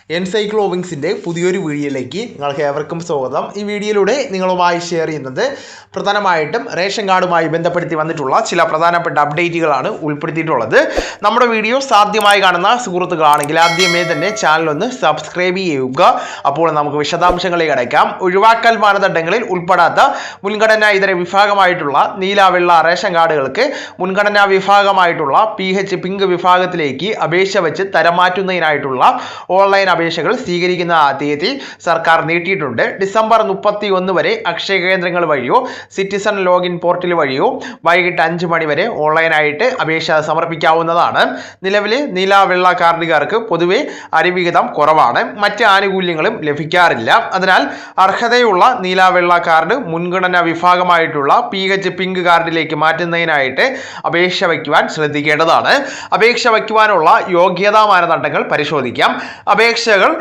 എൻസൈക്ലോവിങ്സിൻ്റെ പുതിയൊരു വീഡിയോയിലേക്ക് നിങ്ങൾക്ക് ഏവർക്കും സ്വാഗതം. ഈ വീഡിയോയിലൂടെ നിങ്ങളുമായി ഷെയർ ചെയ്യുന്നത് പ്രധാനമായിട്ടും റേഷൻ കാർഡുമായി ബന്ധപ്പെടുത്തി വന്നിട്ടുള്ള ചില പ്രധാനപ്പെട്ട അപ്ഡേറ്റുകളാണ് ഉൾപ്പെടുത്തിയിട്ടുള്ളത്. നമ്മുടെ വീഡിയോ സാധ്യമായി കാണുന്ന സുഹൃത്തുക്കളാണെങ്കിൽ ആദ്യമേ തന്നെ ചാനലൊന്ന് സബ്സ്ക്രൈബ് ചെയ്യുക. അപ്പോൾ നമുക്ക് വിശദാംശങ്ങളിലേക്ക് കടക്കാം. ഒഴിവാക്കൽ മാനദണ്ഡങ്ങളിൽ ഉൾപ്പെടാത്ത മുൻഗണനാ ഇതര വിഭാഗമായിട്ടുള്ള നീല വെള്ള റേഷൻ കാർഡുകൾക്ക് മുൻഗണനാ വിഭാഗമായിട്ടുള്ള PH പിങ്ക് വിഭാഗത്തിലേക്ക് അപേക്ഷ വെച്ച് തരം മാറ്റുന്നതിനായിട്ടുള്ള ഓൺലൈൻ അപേക്ഷകൾ സ്വീകരിക്കുന്ന തീയതി സർക്കാർ നീട്ടിയിട്ടുണ്ട്. ഡിസംബർ 31 വരെ അക്ഷയ കേന്ദ്രങ്ങൾ വഴിയോ സിറ്റിസൺ ലോഗിൻ പോർട്ടൽ വഴിയോ വൈകിട്ട് 5 മണി വരെ ഓൺലൈനായിട്ട് അപേക്ഷ സമർപ്പിക്കാവുന്നതാണ്. നിലവിലെ നീല വെള്ള കാർഡുകാർക്ക് പൊതുവെ അരിവിഹിതം കുറവാണ്, മറ്റ് ആനുകൂല്യങ്ങളും ലഭിക്കാറില്ല. അതിനാൽ അർഹതയുള്ള നീല വെള്ള കാർഡ് മുൻഗണനാ വിഭാഗമായിട്ടുള്ള PH പിങ്ക് കാർഡിലേക്ക് മാറ്റുന്നതിനായിട്ട് അപേക്ഷ വയ്ക്കുവാൻ ശ്രദ്ധിക്കേണ്ടതാണ്. അപേക്ഷ വയ്ക്കുവാനുള്ള യോഗ്യതാ മാനദണ്ഡങ്ങൾ പരിശോധിക്കാം. അപേക്ഷകൾ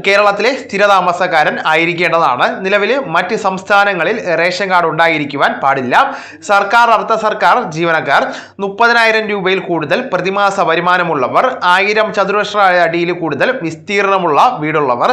കേരളത്തിലെ സ്ഥിരതാമസക്കാരൻ ആയിരിക്കേണ്ടതാണ്. നിലവിൽ മറ്റ് സംസ്ഥാനങ്ങളിൽ റേഷൻ കാർഡ് ഉണ്ടായിരിക്കുവാൻ പാടില്ല. സർക്കാർ, അർദ്ധ സർക്കാർ ജീവനക്കാർ, 30,000 രൂപയിൽ കൂടുതൽ പ്രതിമാസ വരുമാനമുള്ളവർ, 1000 ചതുരശ്ര അടിയിൽ കൂടുതൽ വിസ്തീർണമുള്ള വീടുള്ളവർ,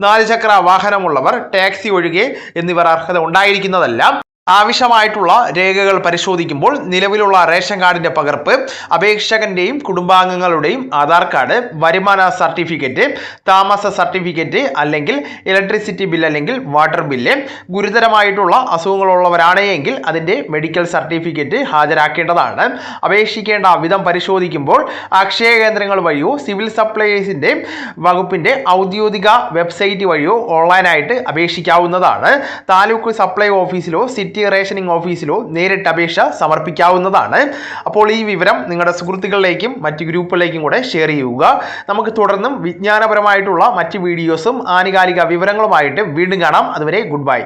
4 ചക്ര വാഹനമുള്ളവർ, ടാക്സി ഒഴികെ എന്നിവർ അർഹത ഉണ്ടായിരിക്കുന്നതല്ല. ആവശ്യമായിട്ടുള്ള രേഖകൾ പരിശോധിക്കുമ്പോൾ നിലവിലുള്ള റേഷൻ കാർഡിന്റെ പകർപ്പ്, അപേക്ഷകന്റെയും കുടുംബാംഗങ്ങളുടെയും ആധാർ കാർഡ്, വരുമാന സർട്ടിഫിക്കറ്റ്, താമസ സർട്ടിഫിക്കറ്റ് അല്ലെങ്കിൽ ഇലക്ട്രിസിറ്റി ബിൽ അല്ലെങ്കിൽ വാട്ടർ ബില്ല്, ഗുരുതരമായിട്ടുള്ള അസുഖങ്ങളുള്ളവരാണ് എങ്കിൽ അതിന്റെ മെഡിക്കൽ സർട്ടിഫിക്കറ്റ് ഹാജരാക്കേണ്ടതാണ്. അപേക്ഷിക്കേണ്ട വിധം പരിശോധിക്കുമ്പോൾ അക്ഷയ കേന്ദ്രങ്ങൾ വഴിയോ സിവിൽ സപ്ലൈസിന്റെ വകുപ്പിന്റെ ഔദ്യോഗിക വെബ്സൈറ്റ് വഴിയോ ഓൺലൈനായിട്ട് അപേക്ഷിക്കാവുന്നതാണ്. താലൂക്ക് സപ്ലൈ ഓഫീസിലോ സിറ്റി റേഷനിംഗ് ഓഫീസിലോ നേരിട്ട് അപേക്ഷ സമർപ്പിക്കാവുന്നതാണ്. അപ്പോൾ ഈ വിവരം നിങ്ങളുടെ സുഹൃത്തുക്കളിലേക്കും മറ്റ് ഗ്രൂപ്പുകളിലേക്കും കൂടെ ഷെയർ ചെയ്യുക. നമുക്ക് തുടർന്നും വിജ്ഞാനപരമായിട്ടുള്ള മറ്റ് വീഡിയോസും ആനുകാലിക വിവരങ്ങളുമായിട്ട് വീണ്ടും കാണാം. അതുവരെ ഗുഡ് ബൈ.